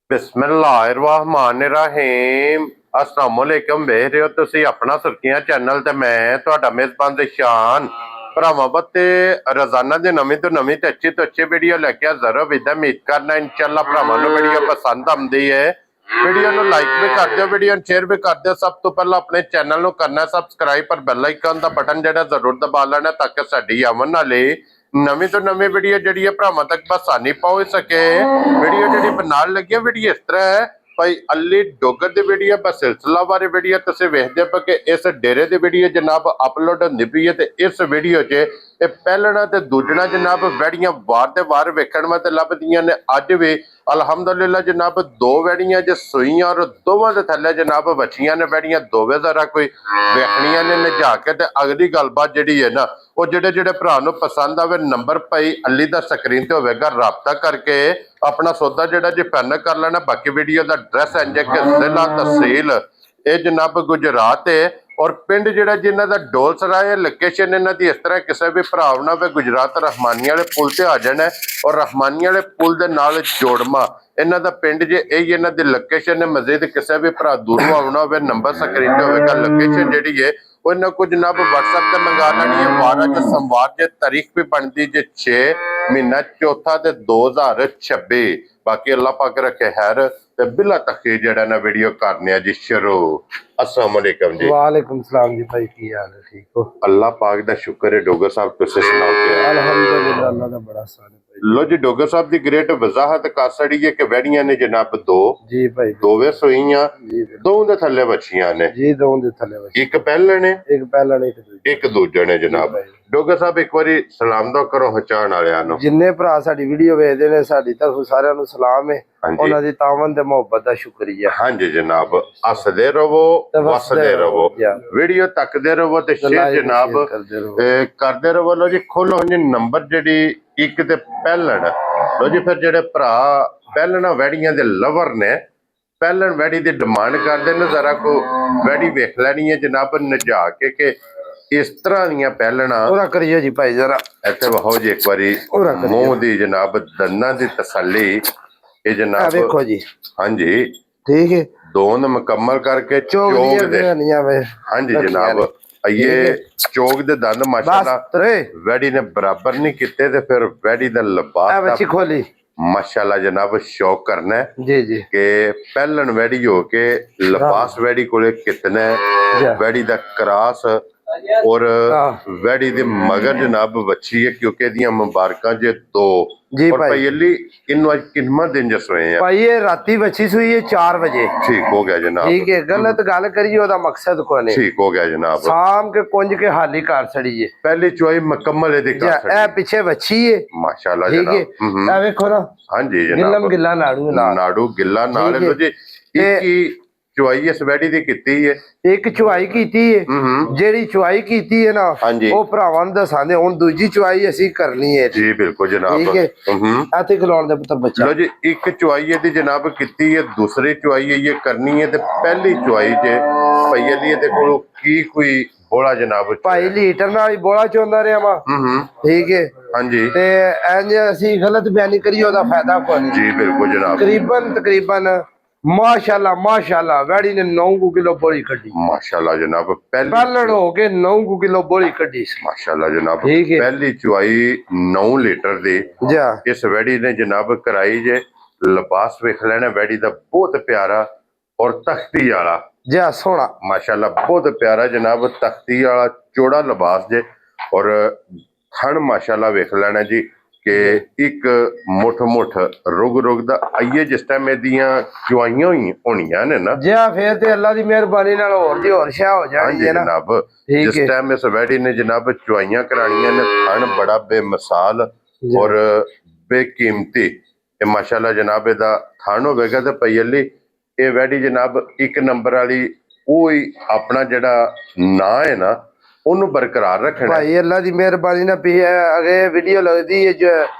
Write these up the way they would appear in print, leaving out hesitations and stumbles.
बिस्मिल्लाहिर्रहमानिर्रहीम अस्सलाम वालेकुम। देख रहे हो तुसी अपना सुर्खियां चैनल ते मैं तुहाडा मेजबान दिशान भरावां बत्ते रोजाना दी नवीं तो अच्छी वीडियो लेके हाज़र विद उम्मीद करना इंशाअल्लाह भरावां नूं वीडियो पसंद आउंदी है। वीडियो नूं लाइक भी कर दिओ, वीडियो नूं शेयर भी कर दिओ। सब तो पहला अपने चैनल नूं करना सबसक्राइब पर बेल आइकन दा बटन जिहड़ा जरूर दबा लेना ताकि साडी आवन वाली नवीं तो नवीं वीडियो जिहड़ी है भरावां तक आसानी पहुंच सके। वीडियो जिहड़ी बनाउण लगे वीडियो इस तरह है भाई अली डोगर दी वीडियो बस सिलसिला बारे वीडियो तुसीं वेखदे पे कि इस डेरे दी वीडियो जनाब अपलोड हुंदी पई है। ते इस वीडियो च पहलना ते दूजना जनाब वैड़ियां वार दे वार वेखण वास्ते लभदियां ने। अज भी अलहमदुलिल्लाह जनाब दो वैड़ियां जो सूईयां और दोवां दे थल्ले जनाब बच्चियां ने वैड़ियां दोवें जरा कोई वेखणियां ने नजा के। ते अगली गलबात जिहड़ी है ना वो जिहड़े जिहड़े भरा नूं पसंद आवे नंबर भाई अली दा स्क्रीन ते होवेगा, राबता करके अपना सौदा जिहड़ा जी फाइनल कर लेना। बाकी वीडियो दा एड्रैस है कि जिला तहसील ये जनाब गुजरात है और पिंड जिहड़ा जिन्हां दा डोल सराय लोकेशन इन्हां दी इस तरह किसी भी भरा ना वे गुजरात रहमानी वाले पुल ते आ जाना है और रहमानी वाले पुल दे नाल जोड़मा इन्हां दा पिंड जे यही इन्हां दी लोकेशन है। मजीद किसी भी भरा दूरों आउणा होवे नंबर स्क्रीन ते होवेगा, लोकेशन जिहड़ी है वो इन्हां को जनाब WhatsApp ते मंगा लैनी है। 12 च सोमवार जे तारीख भी बनती जे 6 महीना चौथा ते 2026। बाकी अल्लाह पाक रखे खैर ते बिला तखीर जेड़ा ना वीडियो करने जी शुरू। अस्सलाम वालेकुम जी। वालेकुम सलाम जी भाई, की हाल है? ठीक हो? अल्लाह पाक दा शुक्र है। डोगर साहब तुसी सुनाओ क्या? अल्हम्दुलिल्लाह अल्लाह दा बड़ा सान है भाई। लो जी डोगर साहब दी ग्रेट वजाहत कर छड़ी है कि वैड़ियां ने जनाब दो जी भाई दोवे सूईयां जी दो दे थल्ले बच्चियां ने जी दो दे थल्ले बच्चे एक पहले ने एक पहला ने एक दूजे ने जनाब। भाई। डोगर साहब एक बारी सलाम दो करो हचान वालियां नूं। जिन्ने भरा साडी वीडियो वेखदे ने साडी तरफ सारियां नूं सलाम है। हाँ जी। उन्हां दी तावन ते मोहब्बत दा शुक्रिया। हाँ जी जनाब, हसदे रवो वसदे रवो, वीडियो तकदे रवो ते शेयर जनाब करदे रवो। लो जी खोलो जी नंबर जिहड़ी एक ते पहलण। लो जी फिर जिहड़े भरा पहलना वैड़ियां दे लवर ने पहलन वैड़ी दी डिमांड करदे ने जरा को वैड़ी वेख लैनी है जनाब नजा के इस तरह दियां पहलना पूरा करियो जी भाई जरा इत्थे वहो जी एक बारी मुंह दी जनाब दंदां दी तसल्ली ये जनाब देखो जी। हाँ जी ठीक है, दोन मुकम्मल करके चोग दे। हाँ जी जनाब ये चोग दे दंद माशाल्लाह वैड़ी ने बराबर नहीं किते ते फिर वैड़ी दा लिबास खोली माशाल्लाह जनाब शौक करना है जी जी के पहलन वैड़ी हो के लिबास वैड़ी कोले कितने वैड़ी दा क्रास और वैड़ी दे मगर जनाब बच्ची है क्योंकि दियां मुबारकां जे दो जी और भाई अली इन किन्ना दिन जस हुए हैं भाई ये राती बच्ची सुई है 4 बजे। ठीक हो गया जनाब। ठीक है, गलत गल करिए ओदा मकसद को नहीं। ठीक हो गया जनाब। शाम के कुंज के हाली कर छड़ी है पहली चुआई मुकम्मल है दिखा छड़ी ए पीछे बच्ची है माशाल्लाह ठीक है। जनाब। ए देखो ना हां जी जनाब गिल्लम गिल्ला नाड़ू नाल नाड़ू गिल्ला नाल लो जी एक ही चुआई इस वैड़ी दी कीती है एक चुआई कीती है जेड़ी चुआई कीती है ना वो भरावां नूं दसांदे हुण दूजी चुआई असीं करनी है जी बिल्कुल जनाब। ठीक है इत्थे खिलाउण दे पुत्तर बच्चा लो जी एक चुआई दी जनाब कीती है दूसरी चुआई ये करनी है ते पहली चुआई जे भई अली दे कोल की कोई बोला जनाब भाई लीटर नाल बोला चोंदा रहा वा ठीक है। हाँ जी ते इंज असीं गलत बयानी करिए ओदा फायदा कोई नहीं जी बिल्कुल जनाब। तकरीबन माशाल्लाह माशाल्लाह वैड़ी ने 9 किलो बोली कड्डी माशाल्लाह जनाब। पहलण हो के 9 किलो बोली कड्डी माशाल्लाह जनाब। पहली चुआई 9 लीटर दी इस वैड़ी ने जनाब कराई जे। लिबास वेख लेना वैड़ी दा बहुत प्यारा और तख्ती वाला जा सोना माशाल्लाह बहुत प्यारा जनाब तख्ती वाला चौड़ा लिबास जे और थन माशाल्लाह वेख लेना जी के एक मुठ मुठ रुग रुग दा आइए जिस टाइम एदियां चुआइयां होनियां ने ना जी फिर ते अल्लाह दी मेहरबानी नाल होर दी होर शय हो जानी है ना जनाब। जिस टाइम इस वैड़ी ने जनाब चुआइयां करानियां ने थन बड़ा बेमिसाल और बेकीमती माशाल्लाह जनाब एदा थन होवेगा ते भई अली ये वैड़ी जनाब एक नंबर वाली कोई अपना जेड़ा ना है ना ओनू बरकरार रखना भाई अल्लाह दी मेहरबानी ना अगे वीडियो लगदी है जो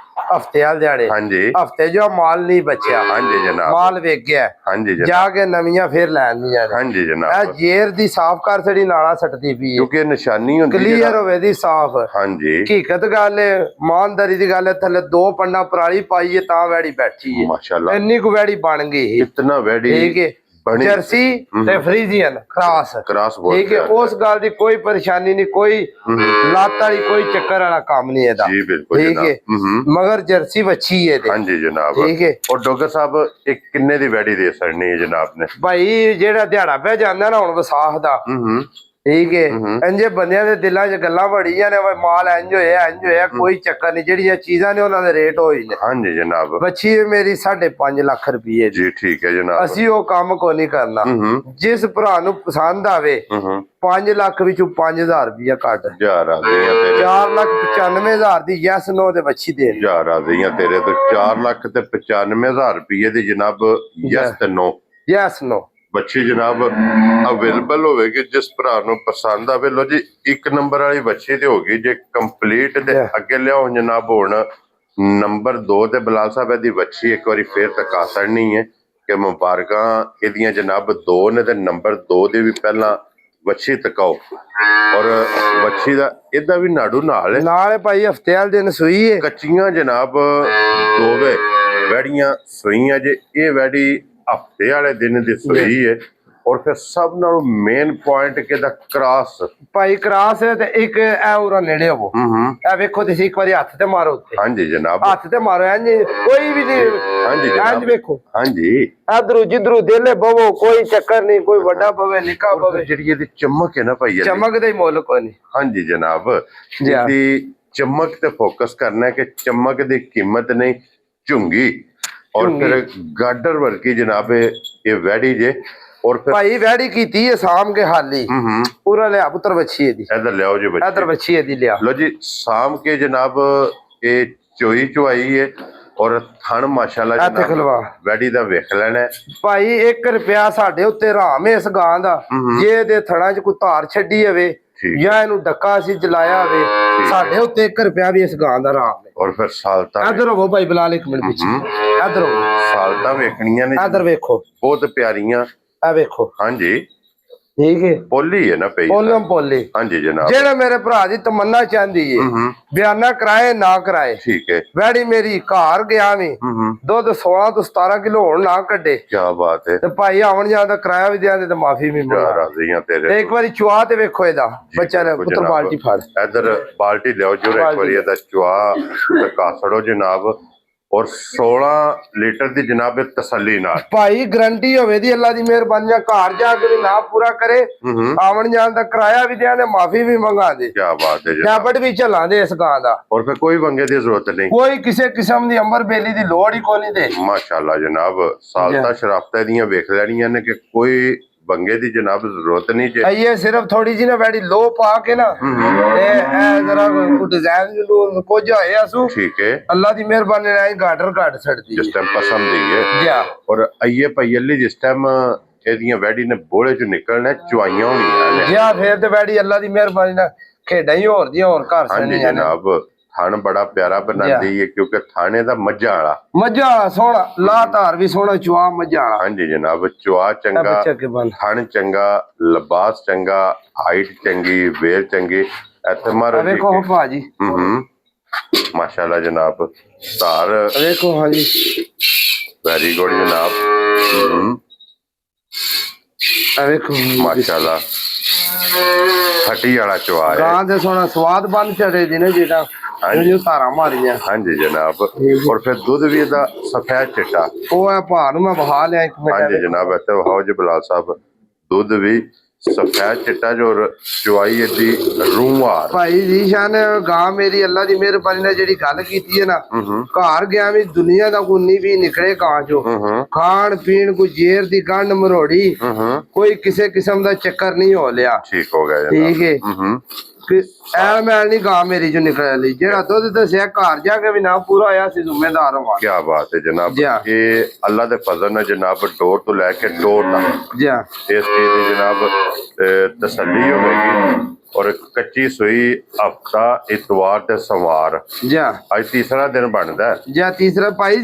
ਹਫਤੇ ਵਾਲ ਦਿਹਾੜੇ ਹਾਂਜੀ ਹਫਤੇ ਜੋ ਮਾਲ ਨਹੀਂ ਬਚਿਆ ਹਾਂਜੀ ਜਨਾਬ ਮਾਲ ਵੇਚ ਗਿਆ ਹਾਂਜੀ ਜਨਾਬ ਜਾ ਕੇ ਨਵੀਆਂ ਫੇਰ ਲੈਣ ਦੀਆਂ ਨੇ ਹਾਂਜੀ ਇਹ ਜਨਾਬ ਜੇਰ ਦੀ ਸਾਫ਼ ਕਰ ਛੜੀ ਨਾਲਾ ਸੱਟਦੀ ਪਈ ਹੈ ਕਿਉਂਕਿ ਇਹ ਨਿਸ਼ਾਨੀ ਹੁੰਦੀ ਕਲੀਅਰ ਹੋਵੇ ਦੀ ਸਾਫ਼ ਹਾਂਜੀ ਹਕੀਕਤ ਗੱਲ ਹੈ ਇਮਾਨਦਾਰੀ ਦੀ ਗੱਲ ਹੈ ਥੱਲੇ 2 ਪੰਡਾ ਪਰਾਲੀ ਪਾਈ ਹੈ ਤਾਂ ਵੈੜੀ ਬੈਠੀ ਹੈ ਮਾਸ਼ਾਅੱਲਾ ਇੰਨੀ ਕੁ ਵੈੜੀ ਬਣ ਗਈ ਇਤਨਾ ਵੈੜੀ ਠੀਕ ਹੈ ਬਣੀ ਜਰਸੀ ਤੇ ਫਰੀਜ਼ੀਅਨ ਕ੍ਰਾਸ ਕ੍ਰਾਸ ਬਹੁਤ ਠੀਕ ਹੈ ਉਸ ਗੱਲ ਦੀ ਕੋਈ ਪਰੇਸ਼ਾਨੀ ਨਹੀਂ ਕੋਈ ਲੱਤ ਵਾਲੀ ਕੋਈ ਚੱਕਰ ਵਾਲਾ ਕੰਮ ਨਹੀਂ ਇਹਦਾ ਜੀ ਬਿਲਕੁਲ ਠੀਕ ਹੈ ਮਗਰ ਜਰਸੀ ਵੱਛੀ ਹੈ ਤੇ ਹਾਂਜੀ ਜਨਾਬ ਠੀਕ ਹੈ ਔਰ ਡੋਗਰ ਸਾਹਿਬ ਇਹ ਕਿੰਨੇ ਦੀ ਵੈੜੀ ਦੇ ਸਕਣੀ ਹੈ ਜਨਾਬ ਨੇ ਭਾਈ ਜਿਹੜਾ ਦਿਹਾੜਾ ਪੈ ਜਾਂਦਾ ਨਾ ਹੁਣ ਵਿਸਾਖ ਦਾ ਠੀਕ ਹੈ ਇੰਜੇ ਬੰਦਿਆਂ ਦੇ ਦਿਲਾਂ 'ਚ ਗੱਲਾਂ ਬੜੀਆਂ ਨੇ ਵੀ ਮਾਲ ਇੰਜ ਹੋਇਆ ਕੋਈ ਚੱਕਰ ਨਹੀਂ ਜਿਹੜੀਆਂ ਚੀਜ਼ਾਂ ਨੇ ਉਹਨਾਂ ਦੇ ਰੇਟ ਹੋਈ ਨੇ ਹਾਂਜੀ ਜਨਾਬ ਵੱਛੀ ਮੇਰੀ 5.5 ਲੱਖ ਰੁਪਏ ਦੀ ਜੀ ਠੀਕ ਹੈ ਜਨਾਬ ਅਸੀਂ ਉਹ ਕੰਮ ਕੋ ਨਹੀਂ ਕਰਨਾ ਜਿਸ ਭਰਾ ਨੂੰ ਪਸੰਦ ਆਵੇ 5 ਲੱਖ ਵਿੱਚੋਂ 5000 ਰੁਪਇਆ ਕੱਟ ਜਾ ਰਾਜ਼ੀਆਂ ਤੇਰੇ 4,95,000 ਦੀ ਯੈਸ ਨੋ ਤੇ ਵੱਛੀ ਦੇ ਜਾ ਰਾਜ਼ੀਆਂ ਤੇਰੇ ਤੋਂ 4,95,000 ਰੁਪਏ ਦੀ ਜਨਾਬ ਯਸ ਤੇ ਨੋ ਯੈਸ ਨੋ ਬੱਚੀ ਜਨਾਬ ਅਵੇਲੇਬਲ ਹੋਵੇਗੀ ਜਿਸ ਭਰਾ ਨੂੰ ਪਸੰਦ ਆਵੇ ਲੋ ਜੀ 1 ਨੰਬਰ ਵਾਲੀ ਬੱਚੀ ਤੇ ਹੋਗੀ ਜੇ ਕੰਪਲੀਟ ਦੇ ਅੱਗੇ ਲਿਆਓ ਜਨਾਬ ਹੁਣ ਨੰਬਰ 2 ਤੇ ਬਲਾਲ ਸਾਹਿਬ ਦੀ ਬੱਚੀ ਇੱਕ ਵਾਰੀ ਫੇਰ ਤੱਕਾ ਸੜਨੀ ਹੈ ਕਿ ਮੁਬਾਰਕਾਂ ਇਹਦੀਆਂ ਜਨਾਬ 2 ਨੇ ਤੇ ਨੰਬਰ 2 ਦੇ ਵੀ ਪਹਿਲਾਂ ਬੱਚੀ ਤਕਾਓ ਔਰ ਬੱਚੀ ਦਾ ਇਹਦਾ ਵੀ ਨਾੜੂ ਨਾਲ ਭਾਈ ਹਫਤੇ ਵਾਲੇ ਦਿਨ ਸੂਈ ਹੈ ਕੱਚੀਆਂ ਜਨਾਬ ਦੋਵੇਂ ਵੈੜੀਆਂ ਸੂਈਆਂ ਜੇ ਇਹ ਵੈੜੀ ਹਫਤੇ ਵਾਲੇ ਦਿਨ ਦੀ ਸੂਈ ਹੈ ਔਰ ਫਿਰ ਸਭ ਨਾਲੋਂ ਮੇਨ ਪੁਆਇੰਟ ਕਿਹਦਾ ਕ੍ਰਾਸ ਭਾਈ ਕ੍ਰਾਸ ਤੇ ਇੱਕ ਇਹ ਉਰਾ ਨੇੜੇ ਹੋਵੋ ਇਹ ਵੇਖੋ ਤੁਸੀਂ ਇੱਕ ਵਾਰੀ ਹੱਥ ਤੇ ਮਾਰੋ ਉੱਤੇ ਹਾਂਜੀ ਜਨਾਬ ਹੱਥ ਤੇ ਮਾਰੋ ਇੰਜ ਕੋਈ ਵੀ ਹਾਂਜੀ ਇੰਜ ਵੇਖੋ ਹਾਂਜੀ ਇਧਰੋਂ ਜਿੱਧਰੋਂ ਦਿਲੇ ਬਵੋ ਕੋਈ ਚੱਕਰ ਨਹੀਂ ਕੋਈ ਵੱਡਾ ਪਵੇ ਨਿੱਕਾ ਪਵੇ ਜਿਹੜੀ ਇਹਦੀ ਚਮਕ ਹੈ ਨਾ ਭਾਈ ਚਮਕ ਦਾ ਹੀ ਮੁੱਲ ਕੋਈ ਨਹੀਂ ਹਾਂਜੀ ਜਨਾਬ ਇਹਦੀ ਚਮਕ ਤੇ ਫੋਕਸ ਕਰਨਾ ਹੈ ਕਿ ਚਮਕ ਦੀ ਕੀਮਤ ਨਹੀਂ ਝੁੰਗੀ ਔਰ ਫਿਰ ਗਾਡਰ ਵਰਗੀ ਜਨਾਬ ਇਹ ਵੈੜੀ ਜੇ ਔਰ ਫਿਰ ਭਾਈ ਵੈੜੀ ਕੀਤੀ ਹੈ ਸਾਮ ਕੇ ਹਾਲੀ ਪੂਰਾ ਲਿਆ ਪੁੱਤਰ ਬੱਚੀ ਦੀ ਇਧਰ ਲਿਆਓ ਜੀ ਬੱਚੀ ਇਧਰ ਬੱਚੀ ਦੀ ਲਿਆ ਲੋ ਜੀ ਸਾਮ ਕੇ ਜਨਾਬ ਇਹ ਚੋਈ ਚੁਆਈ ਹੈ ਔਰ ਥਣ ਮਾਸ਼ਾਅੱਲਾ ਜਨਾਬ ਵੈੜੀ ਦਾ ਵੇਖ ਲੈਣਾ ਭਾਈ 1 ਰੁਪਿਆ ਸਾਡੇ ਉੱਤੇ ਰਾਮ ਇਸ ਗਾਂ ਦਾ ਜੇ ਇਹਦੇ ਥਣਾਂ 'ਚ ਕੋਈ ਧਾਰ ਛੱਡੀ ਹੋਵੇ ਜਾਂ ਇਹਨੂੰ ਡੱਕਾ ਅਸੀਂ ਜਲਾਇਆ ਹੋਵੇ ਸਾਡੇ ਉੱਤੇ 1 ਰੁਪਿਆ ਵੀ ਇਸ ਗਾਂ ਦਾ ਰਾਮ ਹੈ ਔਰ ਫਿਰ ਸਾਲਤਾਂ ਇਧਰ ਹੋਵੋ ਭਾਈ ਬਲਾਲ 1 ਮਿੰਟ ਪਿੱਛੇ ਇਧਰ ਹੋਵੋ ਸਾਲਤਾਂ ਵੇਖਣੀਆਂ ਨੇ ਇਧਰ ਵੇਖੋ ਬਹੁਤ ਪਿਆਰੀਆਂ ਆ ਵੇਖੋ ਹਾਂਜੀ ਠੀਕ ਹੈ ਪੋਲੀ ਹੈ ਨਾ ਪਈ ਪੋਲੀ ਹਾਂਜੀ ਜਨਾਬ ਜਿਹੜਾ ਮੇਰੇ ਭਰਾ ਦੀ ਤਮੰਨਾ ਚਾਹੁੰਦੀ ਏ ਬਿਆਨਾ ਕਰਾਏ ਨਾ ਕਰਾਏ ਠੀਕ ਹੈ ਵੈੜੀ ਮੇਰੀ ਘਰ ਗਿਆ ਵੀ ਦੁੱਧ 16 ਤੋਂ 17 ਕਿਲੋ ਹੋਣ ਨਾ ਕੱਢੇ ਕੀ ਬਾਤ ਹੈ ਤੇ ਭਾਈ ਆਉਣ ਜਾਣ ਦਾ ਕਿਰਾਇਆ ਵੀ ਦਿਆਂ ਤੇ ਮਾਫੀ ਵੀ ਮੰਗਾ ਰਾਜ਼ੀਆਂ ਤੇਰੇ ਇੱਕ ਵਾਰੀ ਚੁਆ ਤੇ ਵੇਖੋ ਇਹਦਾ ਬੱਚਾ ਨੇ ਪੁੱਤਰ ਬਾਲਟੀ ਫੜ ਇਧਰ ਬਾਲਟੀ ਲਿਆਓ ਜੋ ਇੱਕ ਵਾਰੀ ਇਹਦਾ ਚੁਆ ਕਾਸੜੋ ਜਨਾਬ ਔਰ 16 ਲੀਟਰ ਦੀ ਜਨਾਬ ਤਸੱਲੀ ਨਾਲ ਭਾਈ ਗਰੰਟੀ ਹੋਵੇ ਦੀ ਅੱਲਾ ਦੀ ਮਿਹਰਬਾਨੀ ਘਰ ਜਾ ਕੇ ਨਾ ਪੂਰਾ ਕਰੇ ਆਵਣ ਜਾਣ ਦਾ ਕਿਰਾਇਆ ਵੀ ਦਿਆਂ ਤੇ ਮਾਫੀ ਵੀ ਮੰਗਾ ਦੇ ਕੀ ਬਾਤ ਹੈ ਕੈਬਟ ਵੀ ਚਲਾਉਂਦੇ ਇਸ ਗਾਂ ਦਾ ਔਰ ਫਿਰ ਕੋਈ ਵੰਗੇ ਦੀ ਜ਼ਰੂਰਤ ਨਹੀਂ ਕੋਈ ਕਿਸੇ ਕਿਸਮ ਦੀ ਅੰਬਰ ਬੇਲੀ ਦੀ ਲੋੜ ਹੀ ਕੋਈ ਨਹੀਂ ਦੇ ਮਾਸ਼ਾਅੱਲਾ ਜਨਾਬ ਸਾਲਤਾ ਸ਼ਰਾਫਤਾਂ ਦੀਆਂ ਵੇਖ ਲੈਣੀਆਂ ਨੇ ਕਿ ਕੋਈ ਬੰਗੇ ਦੀ ਜਨਾਬ ਜ਼ਰੂਰਤ ਨਹੀਂ ਜੇ ਇਹ ਸਿਰਫ ਥੋੜੀ ਜਿਹੀ ਨਾ ਵੈੜੀ ਲੋ ਪਾ ਕੇ ਨਾ ਤੇ ਇਹ ਜ਼ਰਾ ਡਿਜ਼ਾਈਨ ਨੂੰ ਕੁਝ ਹੋਇਆ ਸੂ ਠੀਕ ਹੈ ਅੱਲਾ ਦੀ ਮਿਹਰਬਾਨੀ ਨਾਲ ਗਾਡਰ ਘਾਟ ਛੱਡਦੀ ਜਿਸ ਟਾਈਮ ਪਸੰਦ ਦੀ ਹੈ ਜੀ ਔਰ ਅਈਏ ਪਈਲੀ ਜਿਸ ਟਾਈਮ ਇਹਦੀਆਂ ਵੈੜੀ ਨੇ ਬੋਲੇ ਚ ਨਿਕਲਣਾ ਚੁਆਈਆਂ ਹੋਣੀਆਂ ਨੇ ਜੀ ਫੇਰ ਤੇ ਵੈੜੀ ਅੱਲਾ ਦੀ ਮਿਹਰਬਾਨੀ ਨਾਲ ਖੇਡਾਂ ਹੀ ਹੋਰ ਦੀਆਂ ਹੋਰ ਘਰ ਹਾਂਜੀ ਜਨਾਬ ਥਣ ਬੜਾ ਪਿਆਰਾ ਬਣਾਉਂਦੀ ਹੈ ਕਿਉਂਕਿ ਥਾਣੇ ਦਾ ਮੱਝਾਂ ਵਾਲਾ ਸੋਹਣਾ ਲਾ ਧਾਰ ਵੀ ਸੋਹਣਾ ਚੁਆ ਮੱਝਾਂ ਵਾਲਾ ਹਾਂਜੀ ਜਨਾਬ ਚੁਆ ਚੰਗਾ ਥਣ ਚੰਗਾ ਲਿਬਾਸ ਚੰਗਾ ਹਾਈਟ ਚੰਗੀ ਵੇਲ ਚੰਗੀ ਇੱਥੇ ਮਾਰੋ ਵੇਖੋ ਭਾਜੀ ਮਾਸ਼ਾਅੱਲਾ ਜਨਾਬ ਧਾਰ ਵੇਖੋ ਹਾਂਜੀ ਵੈਰੀ ਗੁੱਡ ਜਨਾਬ ਵੇਖੋ ਮਾਸ਼ਾਅੱਲਾ ਖੱਟੀ ਵਾਲਾ ਚੁਆ ਹੈ ਗਾਂ ਦੇ ਸੋਹਣਾ ਸਵਾਦ ਬਣ ਚੜੇ ਦੀ ਨੇ ਜਿਹੜਾ ਜੋ ਧਾਰਾਂ ਮਾਰੀਆਂ ਹਾਂਜੀ ਜਨਾਬ ਔਰ ਫਿਰ ਦੁੱਧ ਵੀ ਇਹਦਾ ਸਫੈਦ ਚਿੱਟਾ ਉਹ ਹੈ ਭਾ ਨੂੰ ਮੈਂ ਵਹਾ ਲਿਆ 1 ਮਿੰਟ ਹਾਂਜੀ ਜਨਾਬ ਇੱਥੇ ਵਹਾਓ ਜੀ ਬਲਾਲ ਸਾਹਿਬ ਦੁੱਧ ਵੀ ਸਫੈਦ ਚਿੱਟਾ ਜੋ ਚੁਆਈ ਇਹਦੀ ਰੂਹਾਂ ਭਾਈ ਜੀ ਸ਼ਾਨ ਗਾਂ ਮੇਰੀ ਅੱਲਾ ਦੀ ਮਿਹਰਬਾਨੀ ਨਾਲ ਜਿਹੜੀ ਗੱਲ ਕੀਤੀ ਹੈ ਨਾ ਘਰ ਗਿਆ ਵੀ ਦੁਨੀਆ ਦਾ ਕੋਈ ਵੀ ਨਿਕਲੇ ਗਾਂ ਚੋਂ ਖਾਣ ਪੀਣ ਕੋਈ ਜੇਰ ਦੀ ਗੰਢ ਮਰੋੜੀ ਕੋਈ ਕਿਸੇ ਕਿਸਮ ਦਾ ਚੱਕਰ ਨਹੀਂ ਹੋ ਲਿਆ ਠੀਕ ਹੋ ਗਿਆ ਠੀਕ ਹੈ ਐਲ ਮੈਲ ਨਹੀਂ ਗਾਂ ਮੇਰੀ ਜੋ ਨਿਕਲ ਲਈ ਜਿਹੜਾ ਦੁੱਧ ਦੱਸਿਆ ਘਰ ਜਾ ਕੇ ਵੀ ਨਾ ਪੂਰਾ ਹੋਇਆ ਸੀ ਜ਼ਿੰਮੇਦਾਰ ਹਾਂ ਕੀ ਬਾਤ ਹੈ ਜਨਾਬ ਇਹ ਅੱਲਾ ਦੇ ਫਜ਼ਲ ਨਾਲ ਜਨਾਬ ਡੋਰ ਤੋਂ ਲੈ ਕੇ ਡੋਰ ਤੱਕ ਜੀ ਇਸ ਚੀਜ਼ ਦੀ ਜਨਾਬ ਤਸੱਲੀ ਹੋਵੇਗੀ ਔਰ ਕੱਚੀ ਸੂਈ ਹਫਤਾ ਇਤਵਾਰ ਤੇ ਸਵਾਰ ਜਾ ਅੱਜ ਤੀਸਰਾ ਦਿਨ ਬਣਦਾ ਹੈ। ਜਾਂ ਤੀਸਰਾ ਭਾਈ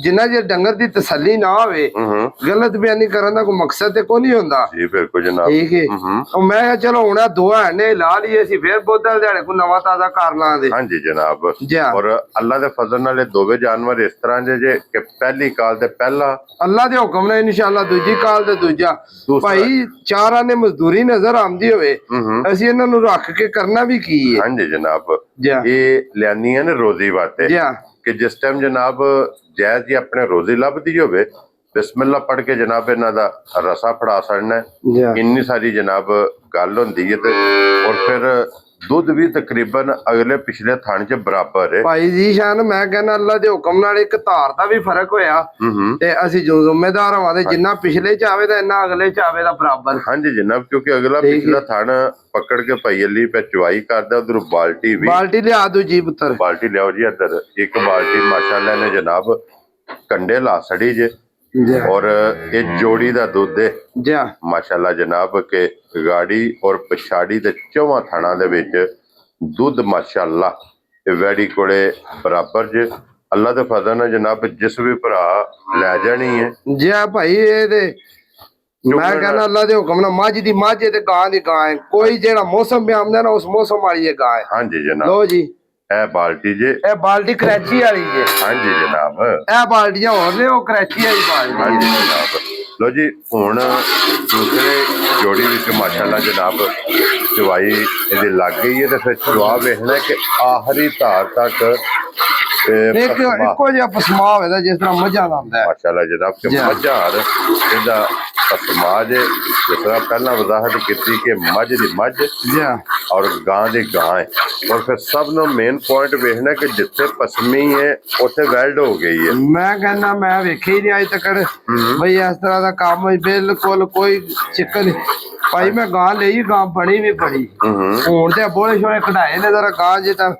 ਜਿੰਨਾ ਜੇ ਡੰਗਰ ਦੀ ਤਸੱਲੀ ਨਾ ਹੋਵੇ ਗਲਤ ਬਿਆਨੀ ਕਰਨ ਦਾ ਕੋਈ ਮਕਸਦ ਤੇ ਕੋਈ ਨਹੀਂ ਹੁੰਦਾ ਜੀ ਬਿਲਕੁਲ ਜਨਾਬ। ਠੀਕ ਹੈ ਉਹ ਮੈਂ ਕਿਹਾ ਚਲੋ ਹੁਣ ਆਹ ਦੋਹਾਂ ਨੇ ਲਾ ਲਈਏ ਅਸੀਂ ਫੇਰ ਬੋਧਾ ਦਿਹਾੜੇ ਕੋ ਨਵਾਂ ਤਾਜ਼ਾ ਕਰ ਲਾਂਗੇ ਹਾਂਜੀ ਜਨਾਬ। ਜਾ ਔਰ ਅੱਲਾ ਦੇ ਫਜ਼ਲ ਨਾਲ ਇਹ ਦੋਵੇਂ ਜਾਨਵਰ ਇਸ ਤਰ੍ਹਾਂ ਜੇ ਕਿ ਪਹਿਲੀ ਕਾਲ ਤੇ ਪਹਿਲਾ ਅੱਲਾ ਦੇ ਹੁਕਮ ਨਾਲ ਇਨਸ਼ਾਅੱਲਾ ਦੂਜੀ ਕਾਲ ਤੇ ਦੂਜਾ ਭਾਈ ਚਾਰਾਂ ਨੇ ਮਜ਼ਦੂਰੀ ਨਜ਼ਰ ਆਉਂਦੀ ਹੋਵੇ ਅਸੀਂ ਇਹਨਾਂ ਨੂੰ ਰੱਖ ਕੇ ਕਰਨਾ ਵੀ ਕੀ ਹੈ। ਹਾਂਜੀ ਜਨਾਬ ਜਾ ਇਹ ਲਿਆਨੀਆਂ ਨੇ ਰੋਜ਼ੀ ਵਾਸਤੇ ਜਾ ਕਿ ਜਿਸ ਟਾਈਮ ਜਨਾਬ ਜਾਇਜ਼ ਜੀ ਆਪਣੇ ਰੋਜ਼ੀ ਲੱਭਦੀ ਹੋਵੇ ਬਿਸਮਿਲ੍ਲਾ ਪੜ ਕੇ ਜਨਾਬ ਇਹਨਾਂ ਦਾ ਰਸਾ ਫੜਾ ਛੱਡਣਾ ਜਾ ਇੰਨੀ ਸਾਰੀ ਜਨਾਬ ਗੱਲ ਹੁੰਦੀ ਹੈ ਤੇ ਔਰ ਫਿਰ ਦੁੱਧ ਵੀ ਤਕਰੀਬਨ ਅਗਲੇ ਪਿਛਲੇ ਥਣ ਚ ਬਰਾਬਰ ਹੈ ਭਾਈ ਜੀ ਸ਼ਾਨ ਮੈਂ ਕਹਿੰਦਾ ਅੱਲਾ ਦੇ ਹੁਕਮ ਨਾਲ ਇੱਕ ਧਾਰ ਦਾ ਵੀ ਫਰਕ ਹੋਇਆ ਤੇ ਅਸੀਂ ਜੋ ਜ਼ਿੰਮੇਦਾਰ ਹਾਂ ਤੇ ਜਿੰਨਾ ਪਿਛਲੇ ਚ ਆਵੇ ਤਾਂ ਇੰਨਾ ਅਗਲੇ ਚ ਆਵੇ ਦਾ ਬਰਾਬਰ। ਹਾਂਜੀ ਜਨਾਬ ਕਿਉਂਕਿ ਅਗਲਾ ਪਿਛਲਾ ਥਣ ਪਕੜ ਕੇ ਭਾਈ ਅਲੀ ਪੇ ਚਵਾਈ ਕਰਦਾ ਉਧਰ ਬਾਲਟੀ ਵੀ ਬਾਲਟੀ ਲਿਆ ਦੂ ਜੀ ਪੁੱਤਰ ਬਾਲਟੀ ਲਿਆਓ ਜੀ ਇੱਧਰ ਇੱਕ ਬਾਲਟੀ ਮਾਸ਼ਾਅੱਲਾ ਨੇ ਜਨਾਬ ਕੰਡੇ ਲਾ ਛੜੀ ਜੇ ਔਰ ਇਹ ਜੋੜੀ ਦਾ ਦੁੱਧ ਹੈ ਜਾ ਮਾਸ਼ਾਅੱਲਾ ਜਨਾਬ ਕੇ ਗਾੜੀ ਔਰ ਪਛਾੜੀ ਦੇ ਚੌਵਾਂ ਥਾਣਾ ਦੇ ਵਿੱਚ ਦੁੱਧ ਮਾਸ਼ਾਅੱਲਾ ਇਹ ਵੈੜੀ ਕੋਲੇ ਬਰਾਬਰ ਜੇ ਅੱਲਾ ਦੇ ਫਜ਼ਲ ਨਾਲ ਜਨਾਬ ਜਿਸ ਵੀ ਭਰਾ ਲੈ ਜਾਣੀ ਹੈ ਜਾ ਭਾਈ ਇਹ ਤੇ ਮੈਂ ਕਹਿੰਦਾ ਅੱਲਾ ਦੇ ਹੁਕਮ ਨਾਲ ਮੱਝ ਦੀ ਮੱਝ ਤੇ ਗਾਂ ਦੀ ਗਾਂ ਹੈ ਕੋਈ ਜਿਹੜਾ ਮੌਸਮ ਆਉਂਦਾ ਨਾ ਉਸ ਮੌਸਮ ਵਾਲੀ ਇਹ ਗਾਂ ਹੈ। ਹਾਂਜੀ ਜਨਾਬ ਲੋ ਜੀ ਇਹ ਬਾਲਟੀ ਜੇ ਇਹ ਬਾਲਟੀ ਕਰਾਚੀ ਵਾਲੀ ਜੇ। ਹਾਂਜੀ ਜਨਾਬ ਇਹ ਬਾਲਟੀਆਂ ਹੋਰ ਨੇ ਉਹ ਕਰਾਚੀ ਵਾਲੀ ਬਾਲਟੀ ਹਾਂਜੀ ਜਨਾਬ। ਲੋ ਜੀ ਹੁਣ ਦੂਸਰੇ ਜੋੜੀ ਵਿੱਚ ਮਾਸ਼ਾਅੱਲਾ ਜਨਾਬ ਚਵਾਈ ਇਹਦੀ ਲੱਗ ਗਈ ਹੈ ਤੇ ਫਿਰ ਚਵਾ ਵੇਖਣਾ ਕਿ ਆਖਰੀ ਧਾਰ ਤੱਕ ਇੱਕੋ ਜਿਹਾ ਪਸਮਾ ਹੋਵੇਗਾ ਜਿਸ ਤਰ੍ਹਾਂ ਮੱਝਾਂ ਦਾ ਹੁੰਦਾ ਹੈ। ਮਾਸ਼ਾਅੱਲਾ ਜਨਾਬ ਕਿ ਮੱਝਾਰ ਇਹਦਾ ਪਸਮਾ ਜੇ ਜਿਸ ਤਰ੍ਹਾਂ ਪਹਿਲਾਂ ਵਜ਼ਾਹਤ ਕੀਤੀ ਕਿ ਮੱਝ ਦੀ ਮੱਝ ਔਰ ਗਾਂ ਦੀ ਗਾਂ ਹੈ ਔਰ ਫਿਰ ਸਭ ਨੂੰ ਮੇਨ ਪੁਆਇੰਟ ਵੇਖਣਾ ਕਿ ਜਿੱਥੇ ਪਸਮੀ ਹੈ ਉੱਥੇ ਵੈਲਡ ਹੋ ਗਈ ਹੈ। ਮੈਂ ਕਹਿੰਦਾ ਮੈਂ ਵੇਖਿਆ ਹੀ ਨਹੀਂ ਅਜੇ ਤੱਕ ਬਈ ਇਸ ਤਰ੍ਹਾਂ ਦਾ ਕੰਮ ਬਿਲਕੁਲ ਕੋਈ ਚੱਕਰ ਨਹੀਂ ਭਾਈ ਮੈਂ ਗਾਂ ਲਈ ਗਾਂ ਬਣੀ ਵੀ ਬੜੀ ਹੁਣ ਤੇ ਬੋਲੇ ਛੋਲੇ ਕਢਾਏ ਨੇ ਜ਼ਰਾ ਗਾਂ ਜੇ ਤਾਂ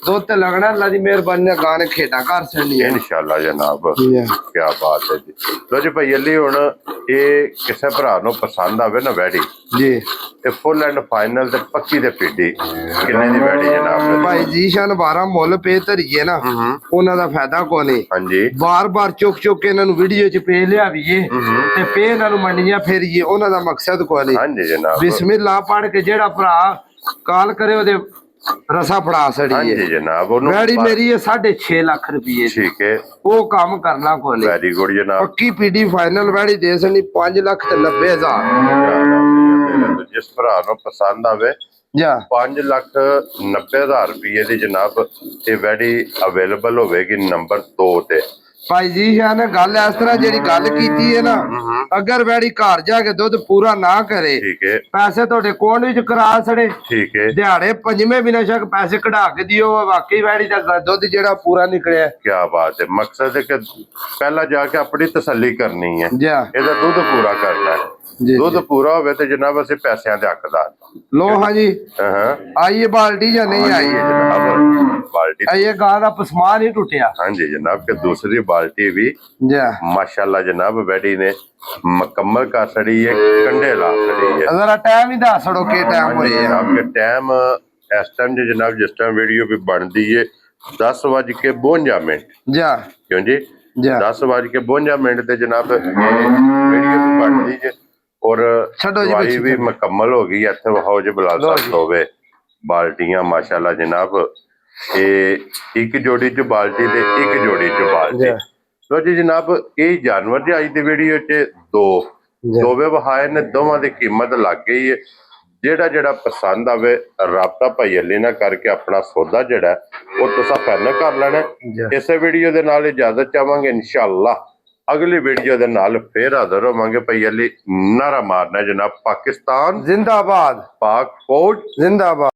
ਦੁੱਧ ਤੇ ਲੱਗਣਾ ਅੱਲਾ ਦੀ ਮਿਹਰਬਾਨੀ ਨਾਲ ਗਾਂ ਨੇ ਖੇਡਾਂ ਕਰ ਛੱਡਣੀਆਂ ਇਨਸ਼ਾਅੱਲਾ ਜਨਾਬ ਕੀ ਬਾਤ ਹੈ ਜੀ। ਲੋ ਜੀ ਭਾਈ ਅਲੀ ਹੁਣ ਇਹ ਕਿਸੇ ਭਰਾ ਨੂੰ ਪਸੰਦ ਆਵੇ ਨਾ ਵੈੜੀ ਜੀ ਤੇ ਫੁੱਲ ਐਂਡ ਫਾਈਨਲ ਤੇ ਪੱਕੀ ਤੇ ਪੀਡੀ ਕਿੰਨੇ ਦੀ ਵੈੜੀ ਜਨਾਬ ਭਾਈ ਜੀ ਸ਼ਾਨ 12 ਮੁੱਲ ਪੇ ਧਰੀਏ ਨਾ ਉਹਨਾਂ ਦਾ ਫਾਇਦਾ ਕੋਈ ਨਹੀਂ। ਹਾਂਜੀ ਬਾਰ-ਬਾਰ ਚੁੱਕ ਕੇ ਇਹਨਾਂ ਨੂੰ ਵੀਡੀਓ ਚ ਪੇ ਲਿਆਵੀਏ ਤੇ ਪੇ ਇਹਨਾਂ ਨੂੰ ਮੰਡੀਆਂ ਫੇਰੀਏ ਉਹਨਾਂ ਦਾ ਮਕਸਦ ਕੋਈ ਨਹੀਂ। ਹਾਂਜੀ ਜਨਾਬ ਬਿਸਮਿਲ੍ਲਾ ਪੜ ਕੇ ਜਿਹੜਾ ਭਰਾ ਕਾਲ ਕਰੇ ਉਹਦੇ ਰਸਾ ਫੜਾ ਛੜੀਏ। ਹਾਂਜੀ ਜਨਾਬ ਉਹਨੂੰ ਵੈੜੀ ਮੇਰੀ ਹੈ 6.5 ਲੱਖ ਰੁਪਏ ਠੀਕ ਹੈ ਉਹ ਕੰਮ ਕਰਨਾ ਕੋਈ ਨਹੀਂ। ਵੈਰੀ ਗੁੱਡ ਜਨਾਬ ਪੱਕੀ ਪੀਡੀ ਫਾਈਨਲ ਵੈੜੀ ਦੇ ਸਣੀ 5,90,000 ਜਿਸ ਭਰਾ ਨੂੰ ਪਸੰਦ ਆਵੇ ਜਾ 5,90,000 ਰੁਪਏ ਦੀ ਜਨਾਬ ਇਹ ਵੈੜੀ ਅਵੇਲੇਬਲ ਹੋਵੇਗੀ ਨੰਬਰ 2 ਤੇ। ਭਾਈ ਜੀ ਸ਼ਾਨ ਗੱਲ ਇਸ ਤਰ੍ਹਾਂ ਜਿਹੜੀ ਗੱਲ ਕੀਤੀ ਹੈ ਨਾ ਅਗਰ ਵੈੜੀ ਘਰ ਜਾ ਕੇ ਦੁੱਧ ਪੂਰਾ ਨਾ ਕਰੇ ਠੀਕ ਹੈ ਪੈਸੇ ਤੁਹਾਡੇ ਕੋਲ ਵਿੱਚ ਕਰਾ ਛੜੇ ਠੀਕ ਹੈ ਦਿਹਾੜੇ ਪੰਜਵੇਂ ਬਿਨਾਂ ਸ਼ੱਕ ਪੈਸੇ ਕਢਾ ਕੇ ਦਿਓ ਵਾਕਈ ਵੈੜੀ ਦਾ ਦੁੱਧ ਜਿਹੜਾ ਪੂਰਾ ਨਿਕਲਿਆ। ਕੀ ਬਾਤ ਹੈ ਮਕਸਦ ਹੈ ਕਿ ਪਹਿਲਾਂ ਜਾ ਕੇ ਆਪਣੀ ਤਸੱਲੀ ਕਰਨੀ ਹੈ ਜਾ ਇਹਦਾ ਦੁੱਧ ਪੂਰਾ ਕਰਨਾ ਹੈ ਦੁੱਧ ਪੂਰਾ ਹੋਵੇ ਤੇ ਜਨਾਬ ਅਸੀਂ ਪੈਸਿਆਂ ਦੇ ਹੱਕਦਾਰ। ਲੋ ਹਾਂਜੀ ਆਈਏ ਬਾਲਟੀ ਜਾਂ ਨਹੀਂ ਆਈ ਜਨਾਬ ਬਾਲਟੀ ਇਹ ਗਾਂ ਦਾ ਪਸਮਾ ਨਹੀਂ ਟੁੱਟਿਆ। ਹਾਂਜੀ ਜਨਾਬ ਕਿ ਦੂਸਰੀ ਬਾਲਟੀ ਵੀ ਜਾ ਮਾਸ਼ਾਅੱਲਾ ਜਨਾਬ ਵੈੜੀ ਨੇ ਮੁਕੰਮਲ ਕਰ ਛੜੀ ਹੈ ਕੰਡੇ ਲਾ ਛੜੀ ਹੈ। ਜ਼ਰਾ ਟਾਈਮ ਹੀ ਦੱਸ ਛੜੋ ਕਿ ਟਾਈਮ ਹੋਏ ਜਨਾਬ ਕਿ ਟਾਈਮ ਇਸ ਟਾਈਮ ਜਨਾਬ ਜਿਸ ਟਾਈਮ ਵੀਡੀਓ ਵੀ ਬਣਦੀ ਹੈ 10:52 ਜਾ ਕਿਉਂ ਜੀ 10:52 ਤੇ ਜਨਾਬ ਵੀਡੀਓ ਵੀ ਬਣਦੀ ਹੈ ਔਰ ਦਵਾਈ ਵੀ ਮੁਕੰਮਲ ਹੋ ਗਈ ਇੱਥੇ ਵਹਾਓ ਜੇ ਬਲਾਲ ਸਾਹਿਬ ਹੋਵੇ ਬਾਲਟੀਆਂ ਮਾਸ਼ਾਅੱਲਾ ਜਨਾਬ ਇਹ ਇੱਕ ਜੋੜੀ ਚ ਬਾਲਟੀ ਤੇ ਇੱਕ ਜੋੜੀ ਚ ਬਾਲਟੀ। ਲੋ ਜੀ ਜਨਾਬ ਇਹ ਜਾਨਵਰ ਦੀ ਅੱਜ ਦੀ ਵੀਡੀਓ ਚ ਦੋਵੇਂ ਵਹਾਏ ਨੇ ਦੋਵਾਂ ਦੀ ਕੀਮਤ ਲੱਗ ਗਈ ਹੈ। ਜਿਹੜਾ ਪਸੰਦ ਆਵੇ ਰਾਬਤਾ ਭਾਈ ਅਲੀ ਨਾਲ ਕਰਕੇ ਆਪਣਾ ਸੌਦਾ ਜਿਹੜਾ ਉਹ ਤੁਸੀਂ ਫਾਈਨਲ ਕਰ ਲੈਣਾ। ਇਸੇ ਵੀਡੀਓ ਦੇ ਨਾਲ ਇਜਾਜ਼ਤ ਚਾਹਾਂਗੇ ਇਨਸ਼ਾਅੱਲਾ ਅਗਲੀ ਵੀਡੀਓ ਦੇ ਨਾਲ ਫੇਰ ਹਾਜ਼ਰ ਹੋਵਾਂਗੇ। ਭਾਈ ਅਲੀ ਨਾਰਾ ਮਾਰਨਾ ਜਨਾਬ ਪਾਕਿਸਤਾਨ ਜ਼ਿੰਦਾਬਾਦ, ਪਾਕ ਫੌਜ ਜ਼ਿੰਦਾਬਾਦ।